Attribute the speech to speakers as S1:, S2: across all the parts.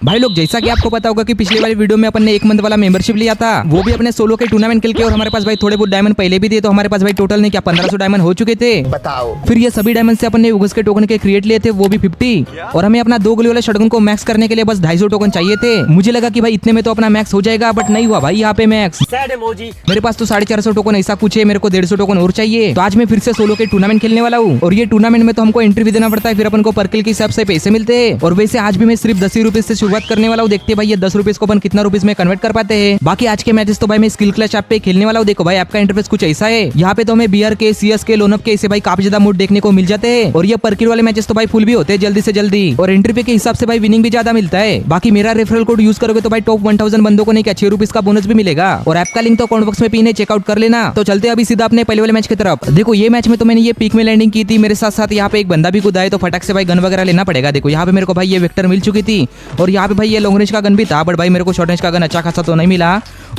S1: भाई लोग, जैसा कि आपको पता होगा कि पिछले वाली वीडियो में अपन ने 1 मंथ वाला मेंबरशिप लिया था, वो भी अपने सोलो के टूर्नामेंट खेल के, और हमारे पास भाई थोड़े बहुत डायमंड पहले भी थे, तो हमारे पास भाई टोटल ने क्या 1500 डायमंड हो चुके थे।
S2: बताओ।
S1: फिर ये सभी डायमंड से अपन ने यूगस के टोकन के क्रिएट लिए थे, वो भी 50, और हमें अपना 2 गोली वाले शॉटगन को मैक्स करने के लिए बस 250 टोकन चाहिए थे। मुझे लगा कि भाई इतने में तो अपना मैक्स हो जाएगा, बट नहीं हुआ भाई यहाँ पे मैक्स। मेरे पास तो 450 टोकन ऐसा कुछ है, मेरे को 150 टोकन और चाहिए। तो आज मैं फिर से सोलो के टूर्नामेंट खेलने वाला हूँ, और ये टूर्नामेंट में तो हमको एंट्री भी देना पड़ता है, फिर अपन को पर्किल के हिसाब से पैसे मिलते हैं। और वैसे आज भी मैं सिर्फ 10 रुपए से शुरुआत करने वाला हूँ। देखते भाई ये 10 रुपए को अपन कितना रुपीस में कन्वर्ट कर पाते हैं। बाकी आज के मैचेस तो भाई मैं स्किल क्लच ऐप पे खेलने वाला हूँ। देखो भाई आपका इंटरफेस कुछ ऐसा है, यहाँ पे तो हमें बीआर के, सीएस के, लोनअप के ऐसे भाई काफी ज्यादा मूड देखने को मिल जाते हैं। और ये पर्किल वाले मैचेस तो भाई फुल भी होते हैं जल्दी से जल्दी, और एंट्री पे के हिसाब से भाई विनिंग भी ज्यादा मिलता है। बाकी मेरा रेफरल कोड यूज करोगे तो भाई टॉप 1000 बंदों को नहीं क्या 6 रुपीस का बोनस भी मिलेगा। और ऐप का लिंक तो कमेंट बॉक्स में पिन है, चेकआउट कर लेना। तो चलते अभी सीधा अपने पहले वाले मैच की तरफ। देखो ये मैच में तो मैंने ये पीक में लैंडिंग की थी, मेरे साथ साथ यहाँ पे एक बंदा भी कूदा है, तो फटाक से भाई गन वगैरह लेना पड़ेगा। देखो यहाँ पे मेरे को भाई ये वेक्टर मिल चुकी थी, और यहाँ पे भाई ये लॉन्ग रेंज का गन भी था, बट भाई मेरे को शॉर्ट रेंज का गन अच्छा खासा तो नहीं मिला।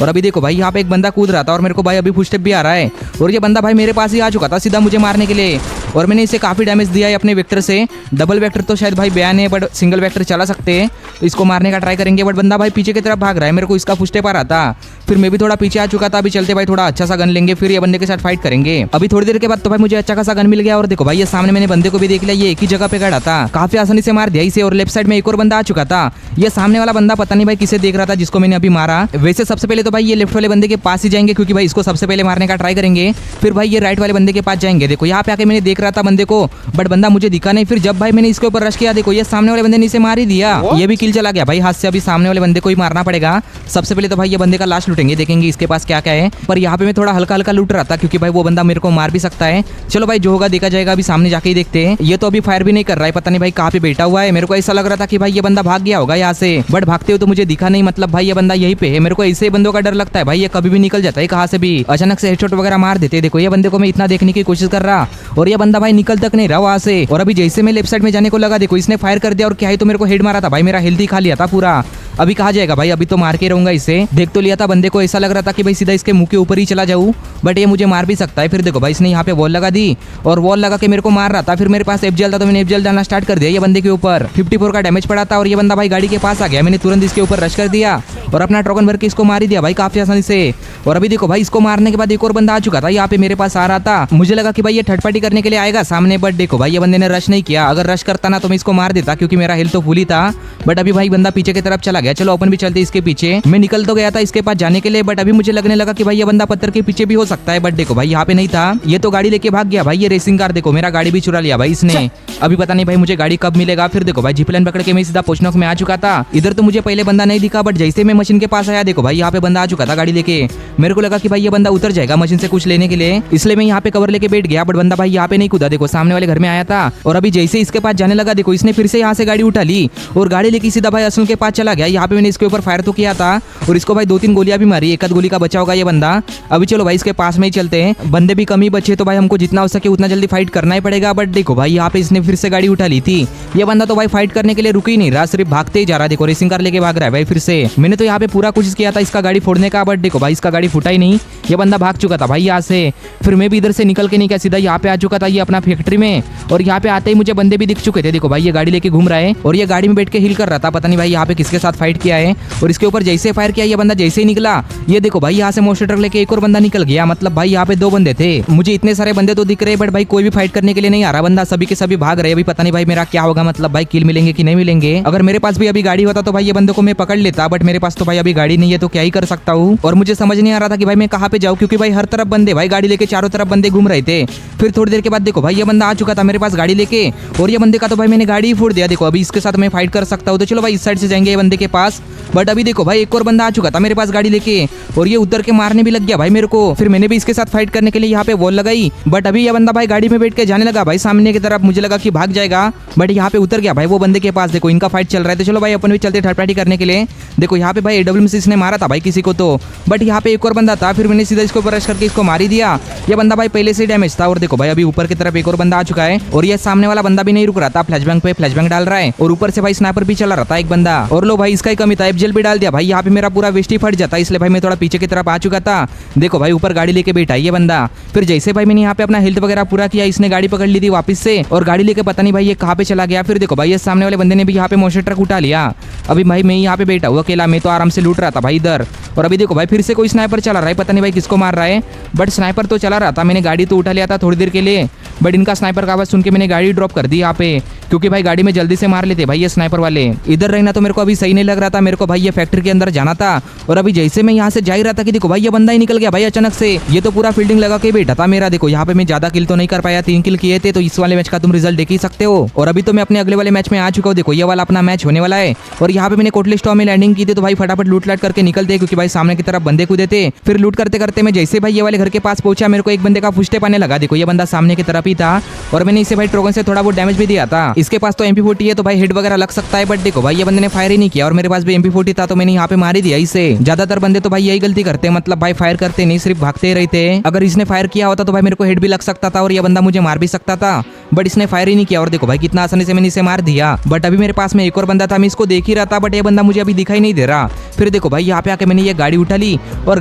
S1: और अभी देखो भाई यहाँ पे एक बंदा कूद रहा था, और मेरे को भाई अभी फुट स्टेप भी आ रहा है, और ये बंदा भाई मेरे पास ही आ चुका था सीधा मुझे मारने के लिए। और मैंने इसे काफी डैमेज दिया है अपने वेक्टर से। डबल वेक्टर तो शायद भाई बैन है, बट सिंगल वेक्टर चला सकते हैं, तो इसको मारने का ट्राई करेंगे। बट बंदा भाई पीछे की तरफ भाग रहा है, मेरे को इसका फुट स्टेप आ रहा था, फिर मैं भी थोड़ा पीछे आ चुका था। अभी चलते भाई थोड़ा अच्छा सा गन लेंगे, फिर ये बंदे के साथ फाइट करेंगे। अभी थोड़ी देर के बाद तो भाई मुझे अच्छा खासा गन मिल गया। और देखो भाई ये सामने मैंने बंदे को भी देख लिया, ये एक ही जगह पे खड़ा था, काफी आसानी से मार दिया इसे। और लेफ्ट साइड में एक और बंदा आ चुका था। ये सामने वाला बंदा पता नहीं भाई किसे देख रहा था जिसको मैंने अभी मारा। वैसे सबसे पहले तो भाई ये लेफ्ट वाले बंदे के पास ही जाएंगे, क्योंकि भाई इसको सबसे पहले मारने का ट्राई करेंगे। फिर भाई ये राइट वाले बंदे के पास जाएंगे। देखो यहाँ पे आके मैंने देख रहा था बंदे को, बट बंदा मुझे दिखा नहीं। फिर जब भाई मैंने इसके ऊपर रश किया, देखो ये सामने वाले बंदे ने इसे मार ही दिया, ये भी किल चला गया भाई हाथ से। अभी सामने वाले बंदे को ही मारना पड़ेगा। सबसे पहले तो भाई ये बंदे का लास्ट लूटेंगे, देखेंगे इसके पास क्या क्या है। पर यहाँ पे मैं थोड़ा हल्का हल्का लूट रहा था, क्योंकि भाई वो बंदा मेरे को मार भी सकता है। चलो भाई जो होगा देखा जाएगा, अभी सामने जाके ही देखते हैं। ये तो अभी फायर भी नहीं कर रहा है, पता नहीं भाई कहाँ पे बैठा हुआ है। मेरे को ऐसा लग रहा था कि भाई ये बंदा भाग गया होगा यहाँ से, बट भागते हुए तो मुझे दिखा नहीं, मतलब भाई ये बंदा यहीं पे है। मेरे को ऐसे बंदों का डर लगता है भाई, ये कभी भी निकल जाता है कहाँ से भी, अचानक से हेडशॉट वगैरह मार देते। देखो ये बंदे को मैं इतना देखने की कोशिश कर रहा, और ये बंदा भाई निकल तक नहीं रहा वहां से। और अभी जैसे मैं लेफ्ट साइड में जाने को लगा, देखो इसने फायर कर दिया, और क्या ही तो मेरे को हेड मारा था भाई, मेरा हेल्थ ही खा लिया था पूरा। अभी कहा जाएगा भाई, अभी तो मार के रहूंगा इसे। देख तो लिया था बंदे को, ऐसा लग रहा था कि भाई सीधा इसके मुंह के ऊपर ही चला जाऊं, बट ये मुझे मार भी सकता है। फिर देखो भाई इसने यहाँ पे वॉल लगा दी, और वॉल लगा के मेरे को मार रहा था। फिर मेरे पास एफजेल था, तो मैंने एफजेल डालना स्टार्ट कर दिया ये बंदे के ऊपर। 54 का डैमेज पड़ा था, और ये बंदा भाई गाड़ी के पास आ गया। मैंने तुरंत इसके ऊपर रश कर दिया, और अपना टोकन भर के इसको मार ही दिया भाई काफी आसानी से। और अभी देखो भाई इसको मारने के बाद एक और बंदा आ चुका था, यहाँ पे मेरे पास आ रहा था। मुझे लगा कि भाई ये थर्ड पार्टी करने के लिए आएगा सामने, बट देखो भाई ये बंदे ने रश नहीं किया। अगर रश करता ना तो मैं इसको मार देता, क्योंकि मेरा हेल्थ तो फुल ही था। बट अभी भाई बंदा पीछे की तरफ चला गया। चलो अपन भी चलते इसके पीछे। मैं निकल तो गया था इसके पास जाने के लिए, बट अभी मुझे लगने लगा कि भाई ये बंदा पत्थर के पीछे भी हो सकता है। बट देखो भाई यहाँ पे नहीं था, ये तो गाड़ी लेके भाग गया भाई। ये रेसिंग कार, देखो मेरा गाड़ी भी चुरा लिया भाई इसने। अभी पता नहीं भाई मुझे गाड़ी कब मिलेगा। फिर देखो भाई जीप लाइन पकड़ के मैं सीधा पोस्टनॉक में आ चुका था। इधर तो मुझे पहले बंदा नहीं दिखा, बट जैसे मैं मशीन के पास आया, देखो भाई यहाँ पे बंदा आ चुका था गाड़ी लेके। मेरे को लगा कि भाई ये बंदा उतर जाएगा मशीन से कुछ लेने के लिए, इसलिए मैं यहाँ पे कवर लेके बैठ गया। बट बंदा भाई यहाँ पे नहीं कूदा, देखो सामने वाले घर में आया था। और अभी जैसे इसके पास जाने लगा, देखो इसने फिर से यहाँ से गाड़ी उठा ली, और गाड़ी लेके सीधा भाई असुल के पास चला गया। यहाँ पे मैंने इसके ऊपर फायर तो किया था, और इसको भाई 2-3 गोलियां भी मारी। एक आध गोली का बचा होगा ये बंदा। अभी चलो भाई इसके पास में ही चलते हैं, बंदे भी कम ही बचे, तो भाई हमको जितना हो सके उतना जल्दी फाइट करना ही पड़ेगा। बट देखो भाई यहाँ पे इसने फिर से गाड़ी उठा ली थी। ये बंदा तो भाई फाइट करने के लिए रुक ही नहीं रहा, सिर्फ भागते ही जा रहा है। देखो रेसिंग कार लेके भाग रहा है भाई फिर से। मैंने तो यहाँ पे पूरा कोशिश किया था इसका गाड़ी फोड़ने का, बट देखो भाई इसका गाड़ी फूटा ही नहीं। ये बंदा भाग चुका था भाई यहाँ से। फिर मैं भी इधर से निकल के नहीं क्या सीधा यहाँ पे आ चुका था, ये अपना फैक्ट्री में। और यहाँ पे आते ही मुझे बंदे भी दिख चुके थे। देखो भाई ये गाड़ी लेके घूम रहा है, और ये गाड़ी में बैठ के हिल कर रहा था, पता नहीं भाई यहाँ पे किसके साथ फाइट किया है। और इसके ऊपर जैसे फायर किया, ये बंदा जैसे ही निकला, ये देखो भाई यहाँ से मोस्टर ट्रक लेके एक और बंदा निकल गया। मतलब भाई यहाँ पे 2 बंदे थे। मुझे इतने सारे बंदे तो दिख रहे, बट भाई कोई भी फाइट करने के लिए नहीं आ रहा बंदा, सभी के सभी भाग रहे। अभी पता नहीं भाई मेरा क्या होगा, मतलब भाई किल मिलेंगे कि नहीं मिलेंगे। अगर मेरे पास भी अभी गाड़ी होता तो भाई ये बंदे को मैं पकड़ लेता, बट मेरे पास तो भाई अभी गाड़ी नहीं है, तो क्या ही कर सकता हूँ। और मुझे समझ नहीं आ रहा था कि भाई मैं कहाँ पे जाऊँ, क्योंकि भाई हर तरफ बंदे, भाई गाड़ी लेके चारों तरफ बंदे घूम रहे थे। फिर थोड़ी देर के बाद देखो भाई ये बंदा आ चुका था मेरे पास गाड़ी लेके, और ये बंदे का तो भाई मैंने गाड़ी ही फोड़ दिया। देखो अभी इसके साथ मैं फाइट कर सकता हूँ, तो चलो भाई इस साइड से जाएंगे ये बंदे के पास। बट अभी देखो भाई एक और बंदा आ चुका था मेरे पास गाड़ी लेके, और ये उतर के मारने भी लग गया भाई मेरे को। फिर मैंने भी इसके साथ फाइट करने के लिए यहाँ पे वॉल लगाई, बट अभी ये बंदा भाई गाड़ी में बैठ के जाने लगा भाई सामने की तरफ। मुझे लगा कि भाग जाएगा, बट यहाँ पे उतर गया भाई वो बंदे के पास। देखो इनका फाइट चल रहा है, तो चलो भाई अपन भी चलते थर्ड पार्टी करने के लिए। देखो यहाँ पे भाई एडब्ल्यूएम से इसने मारा था भाई किसी को तो, बट यहाँ पे एक और बंदा था, फिर मैंने सीधा इसको ऊपर रश करके इसको मार ही दिया। ये बंदा भाई पहले से डैमेज था और देखो भाई अभी ऊपर की तरफ एक और बंदा आ चुका है और ये सामने वाला बंदा भी नहीं रुक रहा था, फ्लैशबैंग पे फ्लैशबैंग डाल रहा है और ऊपर से भाई स्नाइपर भी चला रहा था एक बंदा। और लो भाई इसका ही कमी था, एफजेल भी डाल दिया भाई, यहाँ पे मेरा पूरा वेस्ट ही फट जाता, इसलिए भाई मैं थोड़ा पीछे की तरफ आ चुका था। देखो भाई ऊपर गाड़ी लेके बैठा ये बंदा, फिर जैसे भाई मैंने यहाँ पे अपना हेल्थ वगैरह पूरा किया, इसने गाड़ी पकड़ ली थी वापस से और गाड़ी लेके पता नहीं भाई ये कहाँ पे चला गया। फिर देखो भाई ये सामने वाले बंदे ने भी यहाँ पे मोटर ट्रक उठा लिया। अभी भाई मैं यहाँ पे बैठा हुआ अकेला, मैं तो आराम से लूट रहा था भाई इधर। और अभी देखो भाई फिर से कोई स्नाइपर चला रहा है, पता नहीं भाई किसको मार रहा है, बट स्नाइपर तो चला रहा था। मैंने गाड़ी तो उठा लिया था थोड़ी देर के लिए, बट इनका स्नाइपर का आवाज सुन के मैंने गाड़ी ड्रॉप कर दी यहाँ पे, क्योंकि भाई गाड़ी में जल्दी से मार लेते भाई ये स्नाइपर वाले। इधर रहना तो मेरे को अभी सही नहीं लग रहा था, मेरे को भाई ये फैक्ट्री के अंदर जाना था। और अभी जैसे मैं यहाँ से जा ही रहा था कि देखो भाई ये बंदा ही निकल गया भाई अचानक से, ये तो पूरा फील्डिंग लगा के बैठा था मेरा। देखो यहाँ पे मैं ज्यादा किल तो नहीं कर पाया, 3 किल किए थे, तो इस वाले मैच का तुम रिजल्ट देख ही सकते हो। और अभी तो मैं अपने अगले वाले मैच में आ चुका हूँ, देखो ये वाला अपना मैच होने वाला है। और यहाँ पे मैंने कोटली स्टॉर्म में लैंडिंग की थी, तो भाई फटाफट लूट लाट करके निकलते, क्योंकि भाई सामने की तरफ बंदे कूदे थे। फिर लूट करते करते मैं जैसे भाई ये वाले घर के पास पहुंचा, मेरे को एक बंदे का फुस्टेप आने लगा। देखो ये बंदा सामने की तरफ ही था और मैंने इसे भाई ट्रोगन से थोड़ा बहुत डैमेज भी दिया था। इसके पास तो MP40 है तो भाई हेड वगैरह लग सकता है, बट देखो भाई ये बंदे ने फायर ही नहीं किया और मेरे पास भी MP40 था तो मैंने यहाँ पे मार ही दिया इसे। ज्यादातर बंदे तो भाई यही गलती करते हैं, मतलब भाई फायर करते नहीं, सिर्फ भागते ही रहते हैं। अगर इसने फायर किया होता तो भाई मेरे को हेड भी लग सकता था और ये बंदा मुझे मार भी सकता था, बट इसने फायर ही नहीं किया। और देखो भाई कितना आसानी से मैंने इसे मार दिया। बट अभी मेरे पास में एक और बंदा था, मैं इसको देख ही रहा था, बट ये बंदा मुझे अभी दिखाई नहीं दे रहा। फिर देखो भाई यहाँ पे आके मैंने ये गाड़ी उठा ली और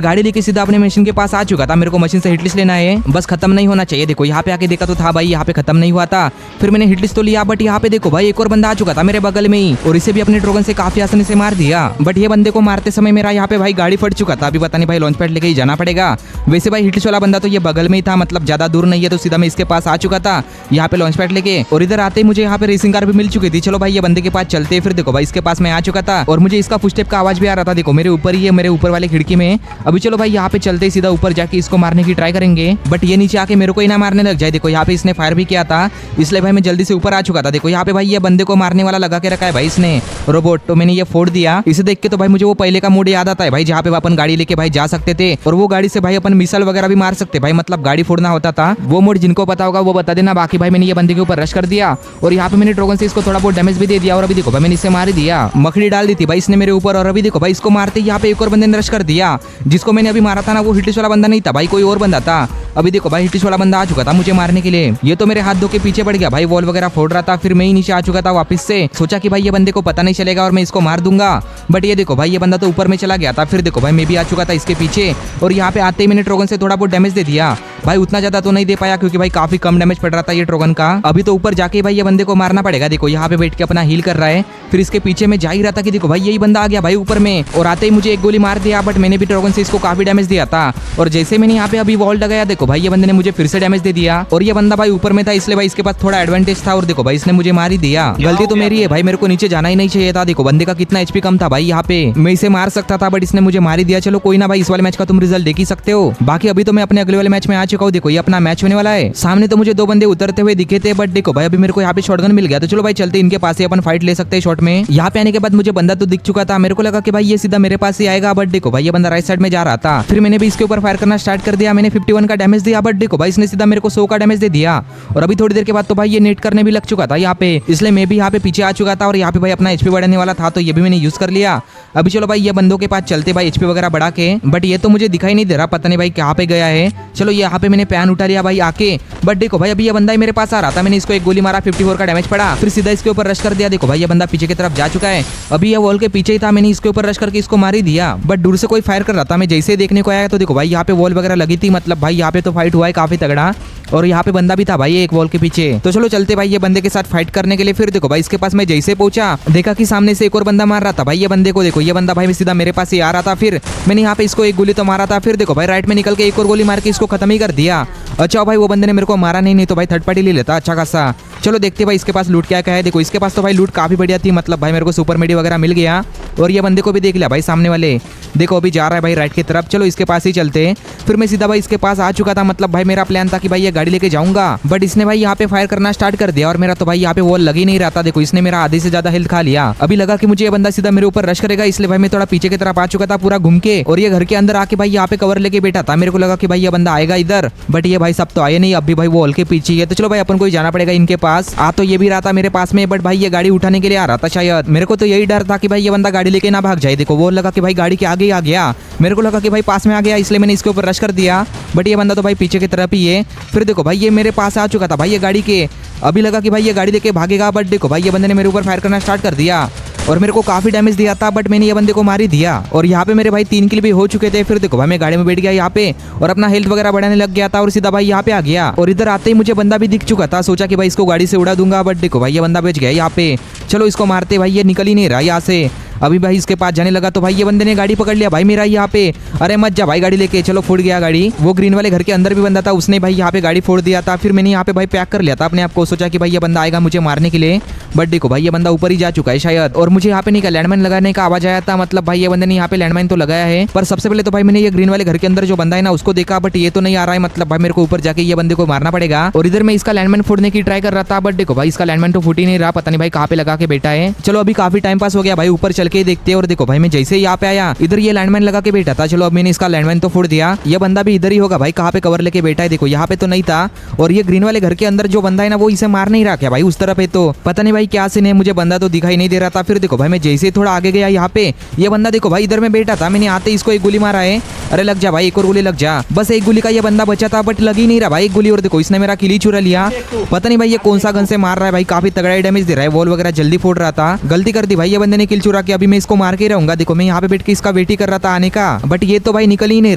S1: गाड़ी लेके सीधा अपने मशीन के पास आ चुका था। मेरे को मशीन से हिटलिस्ट लेना है, बस खत्म नहीं होना चाहिए। देखो यहाँ पे आके देखा तो था भाई यहाँ पे खत्म नहीं हुआ था, फिर मैंने हिटलिस्ट तो लिया, बट यहाँ पे देखो भाई एक और बंदा आ चुका था मेरे बगल में ही और इसे भी अपने ड्रैगन से काफी आसानी से मार दिया। बट ये बंदे को मारते समय मेरा यहाँ पे भाई गाड़ी फट चुका था। अभी पता नहीं भाई लॉन्च पैड लेके ही जाना पड़ेगा। वैसे भाई हिटलिस्ट वाला बंदा तो ये बगल में ही था, मतलब ज्यादा दूर नहीं है, तो सीधा मैं इसके पास आ चुका था यहाँ पे लॉन्च पैड लेके। और इधर आते ही मुझे यहाँ पे रेसिंग कार भी मिल चुकी थी। चलो भाई ये बंदे के पास चलते। फिर देखो भाई इसके पास मैं आ चुका था और मुझे इसका फुटस्टेप का आवाज भी आ रहा था। देखो मेरे ऊपर ही है, मेरे ऊपर वाले खिड़की में। अभी चलो भाई यहाँ पे चलते, सीधा ऊपर जाके इसको मारने की ट्राई करेंगे, बट ये नीचे आके मेरे को ही ना मारने लग जाए। देखो यहाँ पे इसने फायर भी किया था, इसलिए भाई मैं जल्दी से ऊपर आ चुका था। देखो यहाँ पे भाई ये बंदे को मारने वाला लगा के रखा है भाई इसने रोबोट, तो मैंने ये फोड़ दिया। इसे देख के तो भाई मुझे वो पहले का मोड याद आता है भाई, जहाँ पे अपन गाड़ी लेके भाई जा सकते थे और वो गाड़ी से भाई अपन मिसाइल वगैरह भी मार सकते भाई, मतलब गाड़ी फोड़ना होता था। वो मोड जिनको पता होगा वो बता देना। बाकी भाई मैंने ये बंदे के ऊपर रश कर दिया और यहाँ पे मैंने ड्रैगन से इसको थोड़ा बहुत डैमेज भी दे दिया। और अभी देखो भाई मैंने इसे मार दिया, मखड़ी डाल दी थी भाई इसने मेरे ऊपर। और अभी देखो भाई इसको मारते यहाँ पे एक और बंदे ने रश कर दिया। जिसको मैंने अभी मारा था ना वो हिटलिस्ट वाला बंदा नहीं था भाई, कोई और बंदा था। अभी देखो भाई हिटलिस्ट वाला बंदा आ चुका था मुझे मारने के लिए। ये तो मेरे हाथ धो के पीछे पड़ गया भाई, वॉल वगैरह फोड़ रहा था। फिर मैं ही नीचे आ चुका था वापस से, सोचा कि भाई ये बंदे को पता नहीं चलेगा और मैं इसको मार दूंगा। बट ये देखो भाई ये बंदा तो ऊपर में चला गया था। फिर देखो भाई मैं भी आ चुका था इसके पीछे और यहाँ पे आते ही मैंने ड्रैगन से थोड़ा बहुत डैमेज दे दिया भाई। उतना ज्यादा तो नहीं दे पाया क्योंकि भाई काफी कम डैमेज पड़ रहा था ये ड्रैगन का। अभी तो ऊपर जाके भाई ये बंदे को मारना पड़ेगा। देखो यहाँ पे बैठ के अपना हील कर रहा है। फिर इसके पीछे में जा ही रहा था कि देखो भाई यही बंदा आ गया भाई ऊपर में और आते ही मुझे एक गोली मार दिया। बट मैंने भी ड्रैगन से इसको काफी डैमेज दिया था और जैसे मैंने यहाँ पे अभी वॉल लगाया देखो भाई ये बंदे ने मुझे फिर से डैमेज दे दिया। और ये बंदा भाई ऊपर में था इसलिए भाई इसके पास थोड़ा एडवांटेज था और देखो भाई इसने मुझे मार ही दिया। गलती तो मेरी है भाई, मेरे को नीचे जाना ही नहीं चाहिए था। देखो बंदे का कितना एचपी कम था भाई, यहाँ पे मैं इसे मार सकता था बट इसने मुझे मार ही दिया। चलो कोई ना भाई, इस वाले मैच का तुम रिजल्ट देख ही सकते हो। बाकी अभी तो मैं अपने अगले वाले मैच में आ चुका हूँ। देखो ये अपना मैच होने वाला है। सामने तो मुझे 2 बंदे उतरते हुए दिखे थे, बट देखो भाई अभी मेरे को यहाँ पे शॉटगन मिल गया। तो चलो भाई चलते इनके पास ही अपन फाइट ले सकते हैं शॉट में। यहाँ पे आने के बाद मुझे बंदा तो दिख चुका था, मेरे को लगा कि भाई ये सीधा मेरे पास ही आएगा। बट देखो भाई ये बंदा राइट साइड में जा रहा था। फिर मैंने भी इसके ऊपर फायर करना स्टार्ट कर दिया। मैंने 51 का डैमेज दिया, बट देखो भाई इसने सीधा मेरे को 100 का डैमेज दे दिया। और अभी थोड़ी देर के बाद तो भाई ये नेट करने भी लग चुका था यहाँ पे, इसलिए मैं भी यहाँ पे पीछे आ चुका था। और यहाँ पे भाई अपना एचपी बढ़ाने वाला था तो ये भी मैंने यूज कर लिया। अभी चलो भाई ये बंदों के पास चलते भाई एचपी वगैरह बढ़ा के। बट ये तो मुझे दिखाई नहीं दे रहा, पता नहीं भाई कहाँ पे गया है। चलो यहाँ पे मैंने पैन उठा लिया भाई आके। बट देखो भाई अभी ये बंदा ही मेरे पास आ रहा था, मैंने इसको एक गोली मारा, 54 का डैमेज पड़ा। फिर सीधा इसके ऊपर रश कर दिया। देखो भाई ये बंदा पीछे की तरफ जा चुका है। अभी ये वॉल के पीछे ही था, मैंने इसके ऊपर रश करके इसको मार ही दिया। बट दूर से कोई फायर कर रहा था, मैं जैसे देखने को आया तो देखो भाई यहाँ पे वॉल वगैरह लगी थी, मतलब भाई यहाँ पे तो फाइट हुआ है काफी तगड़ा। और यहाँ पे बंदा भी था भाई एक वॉल के पीछे। तो चलो चलते भाई ये बंदे के साथ फाइट करने के लिए। फिर देखो भाई इसके पास मैं जैसे पहुंचा देखा कि सामने से एक और बंदा मार रहा था भाई ये बंदे को। देखो ये बंदा भाई सीधा मेरे पास ही आ रहा था। फिर मैंने यहाँ पे इसको एक गोली तो मारा था। फिर देखो भाई राइट में निकल के एक और गोली मार के इसको खत्म ही कर दिया। अच्छा भाई वो बंदे ने मेरे को मारा नहीं तो भाई थर्ड पार्टी ले लेता अच्छा खासा। चलो देखते भाई इसके पास लूट क्या क्या है। देखो इसके पास तो भाई लूट काफी बढ़िया थी, मतलब भाई मेरे को सुपर मेडी वगैरह मिल गया। और ये बंदे को भी देख लिया भाई सामने वाले। देखो अभी जा रहा है भाई राइट की तरफ, चलो इसके पास ही चलते हैं। फिर मैं सीधा भाई इसके पास आ चुका था, मतलब भाई मेरा प्लान था कि भाई ये गाड़ी लेके जाऊंगा। बट इसने भाई यहाँ पे फायर करना स्टार्ट कर दिया और मेरा तो भाई यहाँ पे वॉल लग ही नहीं रहा था। देखो इसने मेरा आधे से ज्यादा हेल्थ खा लिया। अभी लगा कि मुझे ये बंदा सीधा मेरे ऊपर रश करेगा, इसलिए भाई मैं थोड़ा पीछे की तरफ आ चुका था पूरा घूम के। और ये घर के अंदर आके भाई यहाँ पे कवर लेके बैठा था। मेरे को लगा कि भाई ये बंदा आएगा इधर, बट ये भाई सब तो आए नहीं। अभी भाई वॉल के पीछे है, तो चलो भाई अपन को ही जाना पड़ेगा इनके पास। आ तो ये भी रहा था मेरे पास में, बट भाई ये गाड़ी उठाने के लिए आ रहा था शायद। मेरे को तो यही डर था कि भाई ये बंदा गाड़ी लेके ना भाग जाए। देखो वो लगा कि भाई गाड़ी के आगे ही आ गया, मेरे को लगा कि भाई पास में आ गया, इसलिए मैंने इसके ऊपर रश कर दिया। बट ये बंदा तो भाई पीछे की तरफ ही है। फिर देखो भाई ये मेरे पास आ चुका था भाई ये गाड़ी के। अभी लगा कि भाई ये गाड़ी लेके भागेगा, बट देखो भाई ये बंदे ने मेरे ऊपर फायर करना स्टार्ट कर दिया और मेरे को काफी डैमेज दिया था, बट मैंने ये बंदे को मार ही दिया। और यहाँ पे मेरे भाई 3 किल भी हो चुके थे। फिर देखो भाई मैं गाड़ी में बैठ गया यहाँ पे और अपना हेल्थ वगैरह बढ़ाने लग गया था और सीधा भाई यहाँ पे आ गया। और इधर आते ही मुझे बंदा भी दिख चुका था, सोचा कि भाई इसको गाड़ी से उड़ा दूंगा, बट देखो भाई ये बंदा बच गया यहाँ पे। चलो इसको मारते, भाई ये निकल ही नहीं रहा यहाँ से। अभी भाई इसके पास जाने लगा तो भाई ये बंदे ने गाड़ी पकड़ लिया भाई मेरा यहाँ पे। अरे मत जा भाई गाड़ी लेके, चलो फूट गया गाड़ी। वो ग्रीन वाले घर के अंदर भी बंदा था, उसने भाई यहाँ पे गाड़ी फोड़ दिया था। फिर मैंने यहाँ पे भाई पैक कर लिया था अपने आप को, सोचा कि भाई ये बंदा आएगा मुझे मारने के लिए, बट देखो भाई ये बंदा ऊपर ही जा चुका है शायद। और मुझे यहाँ पे नहीं लैंडमाइन लगाने का आवाज आया था, मतलब भाई ये बंदे ने यहाँ पे लैंडमाइन तो लगाया है। पर सबसे पहले तो भाई मैंने ये ग्रीन वाले घर के अंदर जो बंदा है ना उसको देखा, बट ये तो नहीं आ रहा है, मतलब भाई मेरे को ऊपर जाके ये बंदे को मारना पड़ेगा। और इधर मैं इसका लैंडमाइन फोड़ने की ट्राई कर रहा था, बट देखो भाई इसका लैंडमाइन तो फूट ही नहीं रहा, पता नहीं भाई कहाँ पे लगा के बैठा है। चलो अभी काफी टाइम पास हो गया भाई, ऊपर चल के देखते हैं। और देखो भाई मैं जैसे ही यहाँ पे आया इधर ये लैंडमाइन लगा के बैठा था। चलो अब मैंने इसका लैंडमाइन तो फोड़ दिया। ये बंदा भी इधर ही होगा भाई, कहाँ पे कवर लेके बैठा है, देखो यहाँ पे तो नहीं था। और ये ग्रीन वाले घर के अंदर जो बंदा है ना वो इसे मार नहीं रहा क्या भाई, उस तरफ है तो पता नहीं भाई क्या सीन है, मुझे बंदा तो दिखाई नहीं दे रहा था। फिर देखो भाई मैं जैसे ही थोड़ा आगे गया यहाँ पे ये बंदा देखो भाई इधर में बैठा था, मैंने आते इसको एक गोली मारा है। अरे लग जा भाई, एक और गोली लग जा, बस एक गोली का ये बंदा बचा था, बट लग ही नहीं रहा भाई एक गोली। और देखो इसने मेरा किल ही चुरा लिया, पता नहीं भाई ये कौन सा गन से मार रहा है भाई, काफी तगड़ा डैमेज दे रहा है, वॉल वगैरह जल्दी फोड़ रहा था। गलती कर दी भाई ये बंदे ने किल चुरा के, अभी मैं इसको मार के रहूंगा। देखो मैं यहाँ पे बैठ के इसका वेट ही कर रहा था आने का, बट ये तो भाई निकल ही नहीं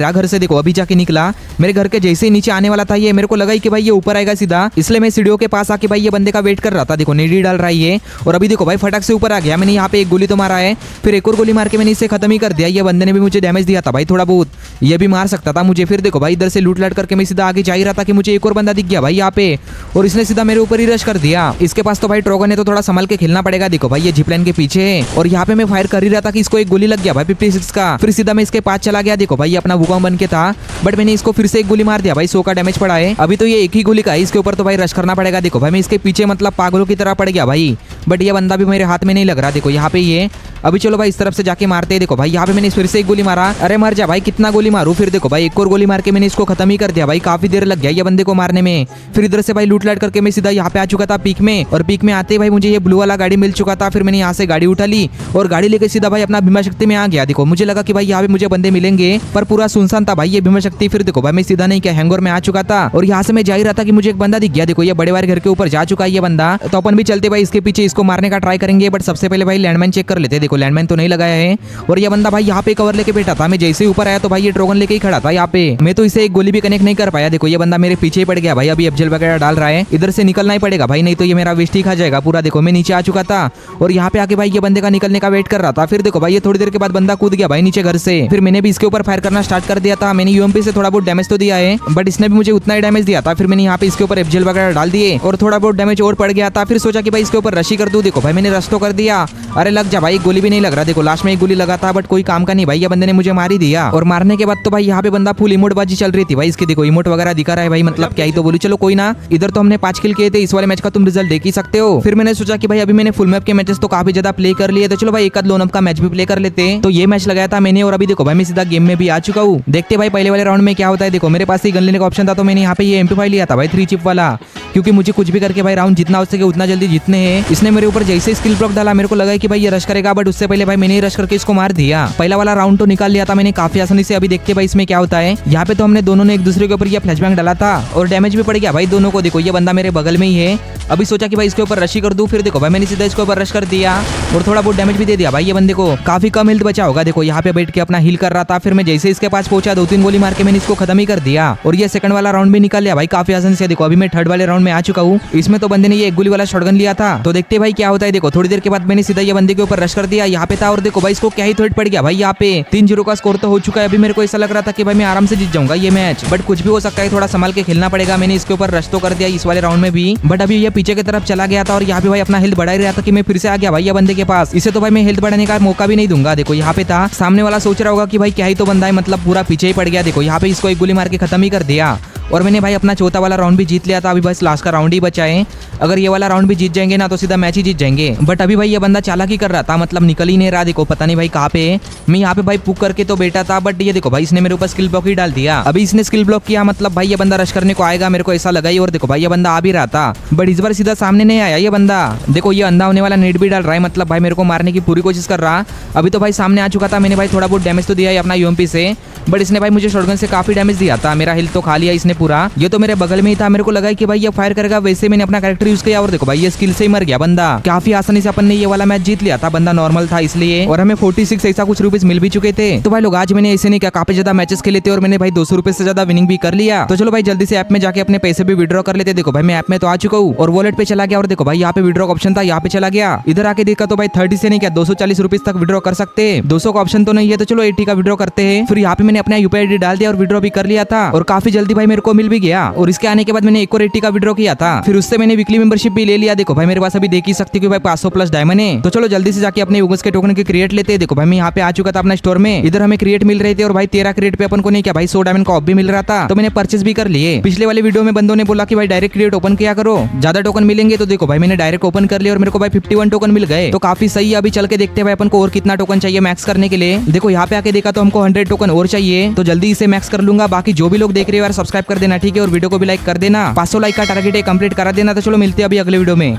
S1: रहा घर से। देखो अभी जाके निकला, मेरे घर के जैसे ही नीचे आने वाला था ये, मेरे को लगा कि भाई ये ऊपर आएगा सीधा, इसलिए मैं सीढ़ियों के पास आके भाई ये बंदे का वेट कर रहा था। देखो नेडी डाल रहा है ये, और अभी देखो भाई फटाक से ऊपर आ गया। मैंने यहाँ पे एक गोली तो मारा है, फिर एक और गोली मार के मैंने इसे खत्म ही कर दिया। ये बंदे ने भी मुझे डैमेज दिया था भाई थोड़ा बहुत, ये भी मार सकता था मुझे। फिर देखो भाई इधर से लूट लाट करके मैं सीधा आगे जा ही रहा था कि मुझे एक और बंदा दिख गया भाई यहाँ पे, और इसने सीधा मेरे ऊपर ही रश कर दिया। इसके पास तो भाई ट्रोगन है तो थोड़ा संभल के खेलना पड़ेगा। देखो भाई ये जिपलाइन के पीछे है, और यहाँ पे मैं फायर कर ही रहा था कि इसको एक गोली लग गया भाई 56 का। फिर सीधा मैं इसके पास चला गया। देखो भाई ये अपना वुकांग बन के था, बट मैंने इसको फिर से एक गोली मार दिया भाई, 100 का डैमेज पड़ा है। अभी तो ये एक ही गोली का है, इसके ऊपर तो भाई रश करना पड़ेगा। देखो भाई मैं इसके पीछे मतलब पागलों की तरह पड़ गया भाई, बट ये बंदा भी मेरे हाथ में नहीं लग रहा। देखो यहाँ पे ये, अभी चलो भाई इस तरफ से जाके मारते हैं। देखो भाई यहाँ पे मैंने फिर से एक गोली मारा, अरे मर जा भाई, कितना गोली मारूं। फिर देखो भाई एक और गोली मार के मैंने इसको खत्म ही कर दिया भाई, काफी देर लग गया ये बंदे को मारने में। फिर इधर से भाई लूट लाट करके मैं सीधा यहाँ पे आ चुका था पीक में, और पीक में आते ही भाई मुझे ये ब्लू वाला गाड़ी मिल चुका था। फिर मैंने यहाँ से गाड़ी उठा ली और गाड़ी लेके सीधा भाई अपना भीमा शक्ति में आ गया। देखो मुझे लगा कि भाई यहाँ पे मुझे बंदे मिलेंगे, पर पूरा सुनसान था भाई ये भीमा शक्ति। फिर देखो भाई मैं सीधा नहीं क्या हैंगओवर में आ चुका था, और यहाँ से मैं जा ही रहा था कि मुझे एक बंदा दिख गया। देखो ये बड़े वाले घर के ऊपर जा चुका है ये बंदा, तो अपन भी चलते भाई इसके पीछे, इसको मारने का ट्राई करेंगे। बट सबसे पहले भाई लैंडमाइन चेक कर लेते। देखो लैंडमाइन तो नहीं लगाया है, और ये बंदा भाई यहाँ पे कवर लेके बैठा था। मैं जैसे ही ऊपर आया तो भाई ये ट्रोगन लेके ही खड़ा था यहाँ पे, मैं तो इसे एक गोली भी कनेक्ट नहीं कर पाया। देखो ये बंदा मेरे पीछे ही पड़ गया भाई, अभी एफजेल वगैरह डाल रहा है, इधर से निकलना ही पड़ेगा भाई, नहीं तो ये मेरा वेस्ट ही खा जाएगा पूरा। देखो मैं नीचे आ चुका था और यहाँ पे आके भाई ये बंदे का निकलने का वेट कर रहा था। फिर देखो भाई ये थोड़ी देर के बाद बंदा कूद गया भाई नीचे घर से। फिर मैंने भी इसके ऊपर फायर करना स्टार्ट कर दिया था। मैंने यूएमपी से थोड़ा बहुत डैमेज तो दिया है, बट इसने भी मुझे उतना ही डैमेज दिया था। फिर मैंने यहाँ पे इसके ऊपर एफजेल वगैरह डाल दिए और थोड़ा बहुत डैमेज और पड़ गया था। फिर सोचा कि भाई इसके ऊपर रशी कर दूं। देखो भाई मैंने रश तो कर दिया, अरे लग जा भाई, गोली भी नहीं लग रहा। देखो लास्ट में एक गोली लगा था, बट कोई काम का नहीं भाई, ये बंदे ने मुझे मार ही दिया। और मारने के बाद तो भाई यहाँ पे बंदा फुल इमोट बाजी चल रही थी भाई इसकी। देखो इमोट वगैरह दिखा रहा है भाई, मतलब क्या ही तो बोलूं। चलो कोई ना, इधर तो हमने 5 किल किए थे, इस वाले मैच का तुम रिजल्ट देख ही सकते हो। फिर मैंने सोचा कि भाई अभी मैंने फुल मैप के मैचेस तो काफी ज्यादा प्ले कर लिए, तो चलो भाई एक आध लो मैप का मैच भी प्ले कर लेते हैं। तो ये मैच लगाया था मैंने, और अभी देखो भाई मैं सीधा गेम में भी आ चुका हूँ। देखते भाई पहले वाले राउंड में क्या होता है। देखो मेरे पास ही गन लेने का ऑप्शन था, तो मैंने यहाँ पे ये MP5 लिया था भाई 3 चिप वाला, क्योंकि मुझे कुछ भी करके भाई राउंड जितना हो सके उतना जल्दी जीतने हैं। इसने मेरे ऊपर जैसे स्किल ब्लॉक डाला, मेरे को लगा कि भाई ये रश करेगा, बट उससे पहले भाई मैंने रश करके इसको मार दिया। पहला वाला राउंड तो निकाल लिया था मैंने काफी आसानी से। अभी देखते भाई इसमें क्या होता है। यहाँ पे तो हमने दोनों ने एक दूसरे के ऊपर ये फ्लैशबैंग डाला था, और डैमेज भी पड़ गया भाई दोनों को। देखो ये बंदा मेरे बगल में ही है, अभी सोचा कि भाई इसके ऊपर रशी कर दूं। फिर देखो भाई मैंने सीधा इसके ऊपर रश कर दिया और थोड़ा बहुत डैमेज भी दे दिया भाई ये बंदे को, काफी कम हेल्थ बचा होगा। देखो यहाँ पे बैठ के अपना हील कर रहा था। फिर मैं जैसे इसके पास पहुंचा 2-3 गोली मार के मैंने इसको खत्म ही कर दिया, और ये सेकंड वाला राउंड भी निकाल लिया भाई काफी आसानी से। देखो अभी मैं थर्ड वाले राउंड में आ चुका हूँ। इसमें तो बंदे ने ये एक गोली वाला शॉटगन लिया था, तो देखते भाई क्या होता है। देखो थोड़ी देर के बाद मैंने सीधा ये बंदे के ऊपर रश कर दिया यहाँ पे था, और देखो भाई इसको क्या ही थ्रेट पड़ गया भाई यहाँ पे। 3-0 का स्कोर तो हो चुका है। अभी मेरे को ऐसा लग रहा था कि भाई मैं आराम से जीत जाऊंगा ये मैच, बट कुछ भी हो सकता है, थोड़ा संभाल के खेलना पड़ेगा। मैंने इसके ऊपर रश तो कर दिया इस वाले राउंड में भी, बट अभी ये पीछे की तरफ चला गया था, और यहाँ पे भाई अपना हेल्थ बढ़ा ही रहा था कि मैं फिर से आ गया भाई ये बंदे के पास। इसे तो भाई मैं हेल्थ बढ़ाने का मौका भी नहीं दूंगा। देखो यहाँ पे था, सामने वाला सोच रहा होगा कि भाई क्या ही तो बंदा है, मतलब पूरा पीछे ही पड़ गया। देखो यहाँ पे इसको एक गोली मार के खत्म ही कर दिया, और मैंने भाई अपना चौथा वाला राउंड भी जीत लिया था। अभी बस लास्ट का राउंड ही बचा है। अगर ये वाला राउंड भी जीत जाएंगे ना तो सीधा मैच ही जीत जाएंगे। बट अभी भाई ये बंदा चालाकी कर रहा था, मतलब निकल ही नहीं रहा। देखो पता नहीं भाई कहाँ पे है। मैं यहाँ पे भाई पुक करके तो बैठा था, बट ये देखो भाई इसने मेरे ऊपर स्किल ब्लॉक ही डाल दिया। अभी इसने स्किल ब्लॉक किया, मतलब भाई ये बंदा रश करने को आएगा, मेरे को ऐसा लगा ही। और देखो भाई ये बंदा आ भी रहा था, बट इस बार सीधा सामने नहीं आया ये बंदा। देखो ये अंधा होने वाला नेट भी डाल रहा है, मतलब भाई मेरे को मारने की पूरी कोशिश कर रहा। अभी तो भाई सामने आ चुका था। मैंने भाई थोड़ा बहुत डैमेज तो दिया है अपना यूएमपी से, बट इसने भाई मुझे शॉटगन से काफी डैमेज दिया था। मेरा हेल्थ तो खा लिया इसने पूरा। ये तो मेरे बगल में ही था, मेरे को लगा कि भाई ये फायर करेगा, वैसे मैंने अपना कैरेक्टर यूज किया और देखो भाई ये स्किल से ही मर गया बंदा। काफी आसानी से अपन ने ये वाला मैच जीत लिया था, बंदा नॉर्मल था इसलिए। और हमें 46 ऐसा कुछ रुपीस मिल भी चुके थे। तो भाई लोग आज मैंने ऐसे नहीं किया, काफी ज्यादा मैचेस खेले थे और मैंने भाई 200 रुपए से ज्यादा विनिंग भी कर लिया। तो चलो भाई जल्दी से ऐप में जाके अपने पैसे भी विड्रॉ कर लेते। देखो भाई मैं ऐप में तो आ चुका हूँ और वॉलेट पे चला गया और देखो भाई यहाँ पे विड्रॉ का ऑप्शन था, यहाँ पे चला गया। इधर आके देखा तो भाई 30 से नहीं क्या 240 रुपीस तक विड्रॉ कर सकते हैं। 200 का ऑप्शन तो नहीं है, तो चलो 80 का विड्रॉ करते हैं। फिर यहाँ पे मैंने अपना यूपीआई आईडी डाल दिया और विड्रॉ भी कर लिया था और काफी जल्दी भाई मेरे को मिल भी गया। और इसके आने के बाद मैंने एक और 80 का विड्रॉ किया था। फिर उससे मैंने वीकली मेंबरशिप भी ले लिया। देखो भाई मेरे पास अभी देख ही सकते हो भाई 500 प्लस डायमंड है। तो चलो जल्दी से जाके अपने यूगस के टोकन के क्रिएट लेते हैं। देखो भाई मैं यहाँ पे आ चुका था अपना स्टोर में। इधर हमें क्रिएट मिल रहे थे और भाई 13 क्रिएट पे अपन को नहीं क्या भाई 100 डायमंड का ऑफ भी मिल रहा था, तो मैंने परचेस भी कर लिए। पिछले वाले वीडियो में बंदों ने बोला कि भाई डायरेक्ट क्रिएट ओपन किया करो, ज्यादा टोकन मिलेंगे। तो देखो भाई मैंने डायरेक्ट ओपन कर लिया और मेरे को भाई 51 टोकन मिल गए, तो काफी सही है। अभी चल के देखते हैं भाई अपन को और कितना टोकन चाहिए मैक्स करने के लिए। देखो यहाँ पे आके देखा तो हमको 100 टोकन और चाहिए, तो जल्दी इसे मैक्स कर लूंगा। बाकी जो भी लोग देख रहे हो यार सब्सक्राइब कर देना, ठीक है, और वीडियो को भी लाइक कर देना। 500 लाइक का टारगेट है, कंप्लीट करा देना। तो चलो मिलते हैं अभी अगले वीडियो में।